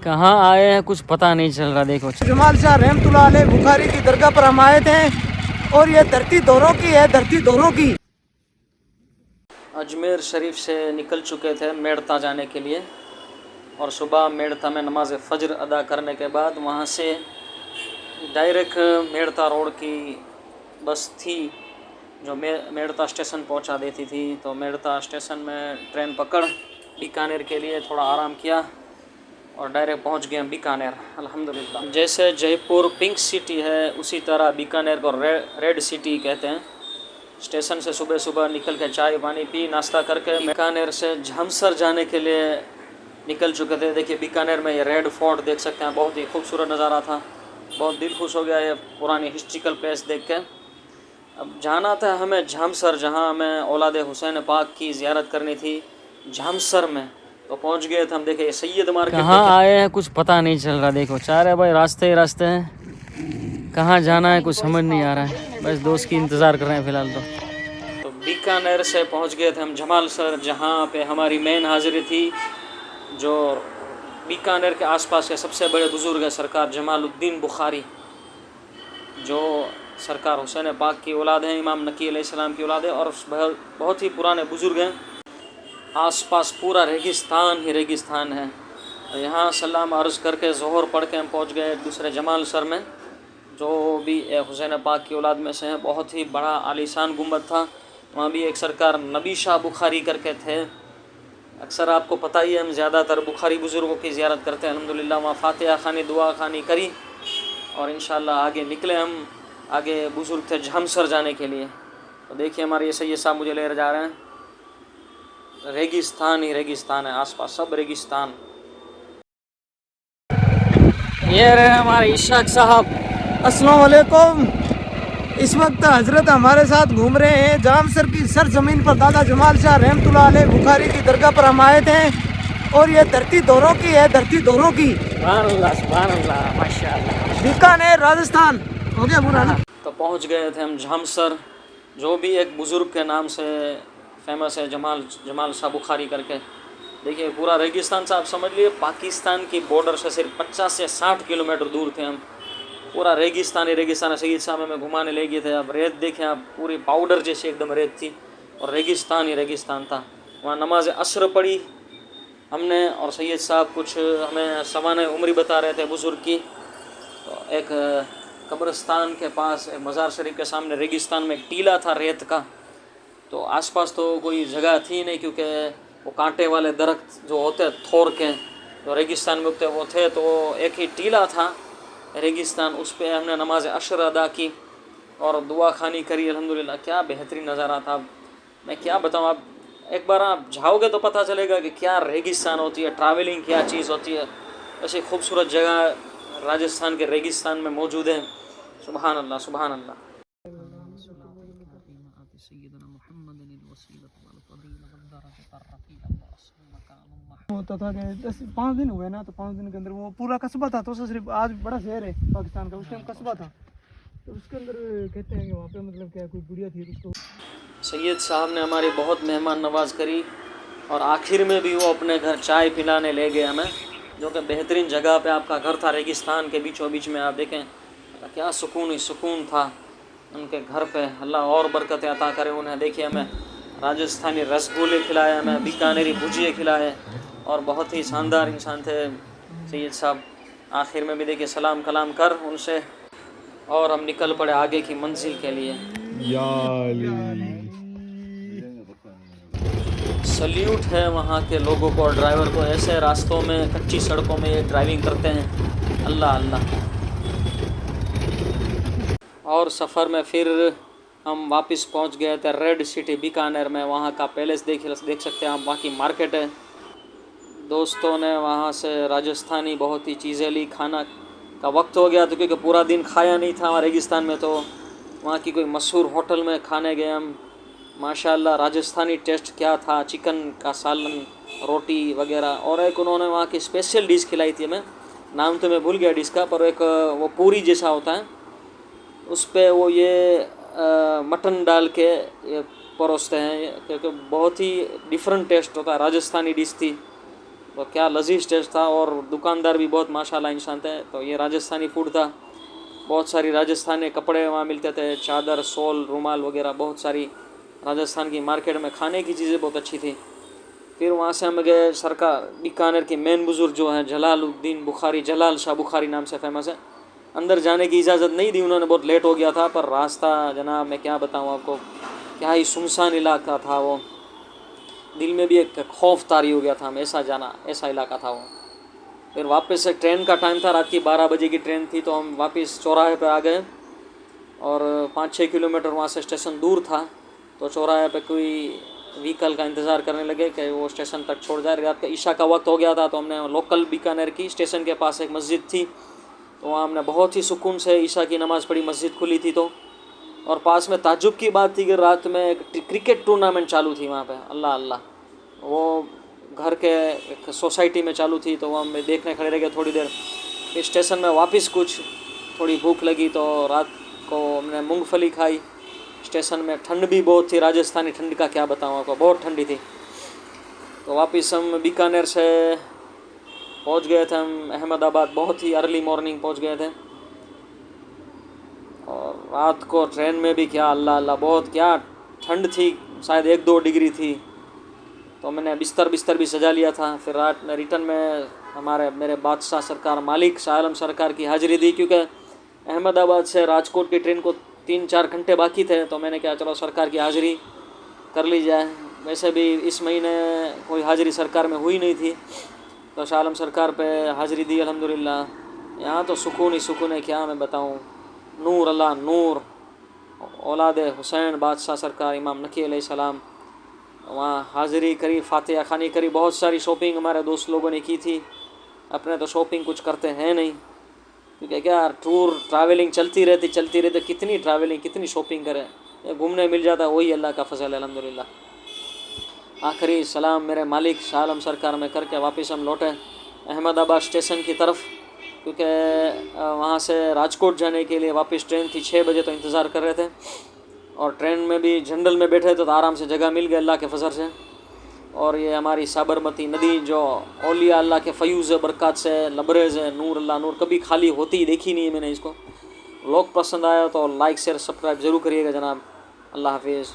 कहाँ आए हैं कुछ पता नहीं चल रहा। देखो जमाल शाह रहमतुल्लाह अलैह बुखारी की दरगाह पर हम आए थे और ये धरती दोरों की है, धरती दोरों की। अजमेर शरीफ से निकल चुके थे मेड़ता जाने के लिए और सुबह मेड़ता में नमाज फ़ज्र अदा करने के बाद वहाँ से डायरेक्ट मेड़ता रोड की बस थी जो मेड़ता स्टेशन पहुँचा देती थी। तो मेड़ता स्टेशन में ट्रेन पकड़ बीकानेर के लिए थोड़ा आराम किया और डायरेक्ट पहुँच गए हम बीकानेर अल्हम्दुलिल्लाह। जैसे जयपुर पिंक सिटी है उसी तरह बीकानेर को रेड सिटी कहते हैं। स्टेशन से सुबह सुबह निकल के चाय पानी पी नाश्ता करके बीकानेर से झमसर जाने के लिए निकल चुके थे। देखिए बीकानेर में ये रेड फोर्ट देख सकते हैं, बहुत ही खूबसूरत नज़ारा था, बहुत दिल खुश हो गया ये पुरानी हिस्ट्रिकल प्लेस देख के। अब जाना था हमें झमसर, जहाँ हमें औलाद हुसैन पाक की ज़ियारत करनी थी झमसर में। तो पहुँच गए थे हम। देखे सैयद मार्केट कहाँ आए हैं कुछ पता नहीं चल रहा। देखो चार है भाई, रास्ते ही रास्ते हैं, कहाँ जाना है कुछ समझ नहीं आ रहा है। बस दोस्त की इंतज़ार कर रहे हैं फ़िलहाल तो बीकानेर से पहुंच गए थे हम जमालसर, जहां पे हमारी मेन हाज़िरी थी। जो बीकानेर के आसपास के सबसे बड़े बुज़ुर्ग है सरकार जमालुद्दीन बुखारी, जो सरकार हुसैन पाक की औलाद हैं, इमाम नकी अलैहिस्सलाम की औलाद है और बहुत ही पुराने बुज़ुर्ग हैं। आसपास पूरा रेगिस्तान ही रेगिस्तान है। यहाँ सलाम अर्ज़ करके ज़ोहर पढ़ के हम पहुँच गए दूसरे जमालसर में, जो भी हुसैन पाक की औलाद में से है। बहुत ही बड़ा आलीशान गुंबद था। वहाँ भी एक सरकार नबी शाह बुखारी करके थे। अक्सर आपको पता ही है हम ज़्यादातर बुखारी बुज़ुर्गों की ज़ियारत करते हैं अल्हम्दुलिल्लाह। वहाँ फातिहा खानी दुआ खानी करी और इंशाअल्लाह आगे निकले हम। आगे बुज़ुर्ग थे झमसर जाने के लिए। तो देखिए हमारे ये सैयद साहब मुझे ले जा रहे हैं। रेगिस्तान ही रेगिस्तान है, आसपास सब रेगिस्तान। ये रहे हमारे इशाक साहब। अस्सलाम वालेकुम। इस वक्त हजरत हमारे साथ घूम रहे हैं जामसर की सरजमीन पर। दादा जमाल शाह रहमतुल्लाह अलैह बुखारी की दरगाह पर हम आए थे और ये धरती दोरों की है, धरती दोरों की। सुभान अल्लाह माशाअल्लाह। बीकानेर राजस्थान हो गया पूरा ना। तो पहुंच गए थे हम झामसर, जो भी एक बुज़ुर्ग के नाम से फेमस है, जमाल शाह बुखारी करके। देखिए पूरा रेगिस्तान से आप समझ लिए पाकिस्तान की बॉर्डर से सिर्फ 50 से 60 किलोमीटर दूर थे हम। पूरा रेगिस्तान ही रेगिस्तान है। सैयद साहब में घुमाने ले गए थे। अब रेत देखें आप, पूरी पाउडर जैसी एकदम रेत थी और रेगिस्तान ही रेगिस्तान था। वहाँ नमाज असर पढ़ी हमने और सैयद साहब कुछ हमें सवाने उम्री बता रहे थे बुज़ुर्ग की। तो एक कब्रिस्तान के पास, एक मज़ार शरीफ के सामने रेगिस्तान में एक टीला था रेत का। तो आसपास तो कोई जगह थी नहीं, क्योंकि वो कांटे वाले दरख्त जो होते थोर के जो रेगिस्तान में उगते वो थे। तो एक ही टीला था रेगिस्तान, उस पर हमने नमाज अशर अदा की और दुआ खानी करी अल्हम्दुलिल्लाह। क्या बेहतरीन नज़ारा था। मैं क्या बताऊँ, आप एक बार आप जाओगे तो पता चलेगा कि क्या रेगिस्तान होती है, ट्रैवलिंग क्या चीज़ होती है। ऐसी खूबसूरत जगह राजस्थान के रेगिस्तान में मौजूद है। सुभान अल्लाह सुभान अल्लाह। होता था कि 10-5 दिन हुए ना, तो 5 दिन के अंदर वो पूरा कस्बा था। तो सिर्फ आज बड़ा शहर है पाकिस्तान का, उस टाइम कस्बा था। तो उसके अंदर कहते हैं कि वहाँ पे मतलब क्या कोई बुढ़िया थी उसको। सैयद साहब ने हमारी बहुत मेहमान नवाज करी और आखिर में भी वो अपने घर चाय पिलाने ले गए हमें, जो कि बेहतरीन जगह पे आपका घर था रेगिस्तान के बीचों बीच में। आप देखें क्या सुकून ही सुकून था उनके घर पे। अल्लाह और बरकतें अता करे उन्हें। देखिए हमें राजस्थानी रसगुल्ले खिलाए, हमें बीकानेरी भुजिए खिलाए और बहुत ही शानदार इंसान थे सैयद साहब। आखिर में भी देखिए सलाम कलाम कर उनसे और हम निकल पड़े आगे की मंजिल के लिए। सल्यूट है वहाँ के लोगों को और ड्राइवर को, ऐसे रास्तों में कच्ची सड़कों में ये ड्राइविंग करते हैं। अल्लाह अल्लाह। और सफ़र में फिर हम वापस पहुँच गए थे रेड सिटी बीकानेर में। वहाँ का पैलेस देख सकते हैं आप, वहाँ की मार्केट है। दोस्तों ने वहाँ से राजस्थानी बहुत ही चीज़ें ली। खाना का वक्त हो गया तो क्योंकि पूरा दिन खाया नहीं था रेगिस्तान में, तो वहाँ की कोई मशहूर होटल में खाने गए हम। माशाल्लाह राजस्थानी टेस्ट क्या था, चिकन का सालन, रोटी वगैरह। और एक उन्होंने वहाँ की स्पेशल डिश खिलाई थी हमें, नाम तो मैं भूल गया डिश का, पर एक वो पूरी जैसा होता है, उस पर वो ये मटन डाल के ये परोसते हैं, क्योंकि बहुत ही डिफरेंट टेस्ट होता है। राजस्थानी डिश थी, तो क्या लजीज टेस्ट था, और दुकानदार भी बहुत माशाल्लाह इंसान थे। तो ये राजस्थानी फूड था, बहुत सारी राजस्थानी कपड़े वहाँ मिलते थे, चादर, शॉल, रुमाल वगैरह, बहुत सारी राजस्थान की मार्केट में खाने की चीज़ें बहुत अच्छी थी। फिर वहाँ से हम गए सरकार बीकानेर के मेन बुज़ुर्ग जो हैं जलालुद्दीन बुखारी, जलाल शाह बुखारी नाम से फेमस है। अंदर जाने की इजाज़त नहीं दी उन्होंने, बहुत लेट हो गया था, पर रास्ता जनाब मैं क्या बताऊँ आपको, क्या ही सुनसान इलाका था वो, दिल में भी एक खौफ तारी हो गया था, हम ऐसा इलाका था वो। फिर वापस से ट्रेन का टाइम था, रात की 12 बजे की ट्रेन थी, तो हम वापस चौराहे पे आ गए और 5-6 किलोमीटर वहाँ से स्टेशन दूर था, तो चौराहे पे कोई व्हीकल का इंतज़ार करने लगे कि वो स्टेशन तक छोड़ जाए। रात का ईशा का वक्त हो गया था, तो हमने लोकल बीकानेर की स्टेशन के पास एक मस्जिद थी, तो वहाँ हमने बहुत ही सुकून से ईशा की नमाज़ पढ़ी, मस्जिद खुली थी तो। और पास में ताज्जुब की बात थी कि रात में एक क्रिकेट टूर्नामेंट चालू थी वहाँ पे, अल्लाह अल्लाह, वो घर के एक सोसाइटी में चालू थी, तो वहाँ हम देखने खड़े रह गए थोड़ी देर। फिर स्टेशन में वापस कुछ थोड़ी भूख लगी, तो रात को हमने मूंगफली खाई। स्टेशन में ठंड भी बहुत थी, राजस्थानी ठंड का क्या बताऊँ आपको, बहुत ठंडी थी। तो वापस हम बीकानेर से पहुँच गए थे हम अहमदाबाद, बहुत ही अर्ली मॉर्निंग पहुँच गए थे। और रात को ट्रेन में भी क्या अल्लाह अल्लाह, बहुत क्या ठंड थी, शायद 1-2 डिग्री थी। तो मैंने बिस्तर भी सजा लिया था। फिर रात में रिटर्न में मेरे बादशाह सरकार मालिक शाह आलम सरकार की हाज़िरी दी, क्योंकि अहमदाबाद से राजकोट की ट्रेन को 3-4 घंटे बाकी थे, तो मैंने कहा चलो सरकार की हाज़िरी कर ली जाए। वैसे भी इस महीने कोई हाज़िरी सरकार में हुई नहीं थी, तो शाह आलम सरकार पे हाज़िरी दी अल्हम्दुलिल्लाह। यहाँ तो सुकून ही सुकून है, क्या मैं बताऊँ, नूर अल्लाह नूर, औलाद हुसैन बादशाह सरकार इमाम नकी अलैहिस्सलाम, वहाँ हाज़िरी करी, फातिहा खानी करी। बहुत सारी शॉपिंग हमारे दोस्त लोगों ने की थी, अपने तो शॉपिंग कुछ करते हैं नहीं, क्योंकि क्या ट्रैवलिंग चलती रहती, कितनी ट्रैवलिंग कितनी शॉपिंग करें, घूमने मिल जाता, वही अल्लाह का फजल है अल्हम्दुलिल्लाह। आखिरी सलाम मेरे मालिक शाह आलम सरकार में करके वापस हम लौटे अहमदाबाद स्टेशन की तरफ, क्योंकि वहाँ से राजकोट जाने के लिए वापस ट्रेन थी 6 बजे, तो इंतज़ार कर रहे थे। और ट्रेन में भी जनरल में बैठे तो आराम से जगह मिल गई अल्लाह के फजल से। और ये हमारी साबरमती नदी जो औलिया अल्लाह के फ़यूज़ बरक़ात से लबरेज़ है, नूर अल्लाह नूर, कभी खाली होती देखी नहीं है मैंने इसको। लोग पसंद आया तो लाइक शेयर सब्सक्राइब ज़रूर करिएगा जनाब। अल्लाह हाफिज़।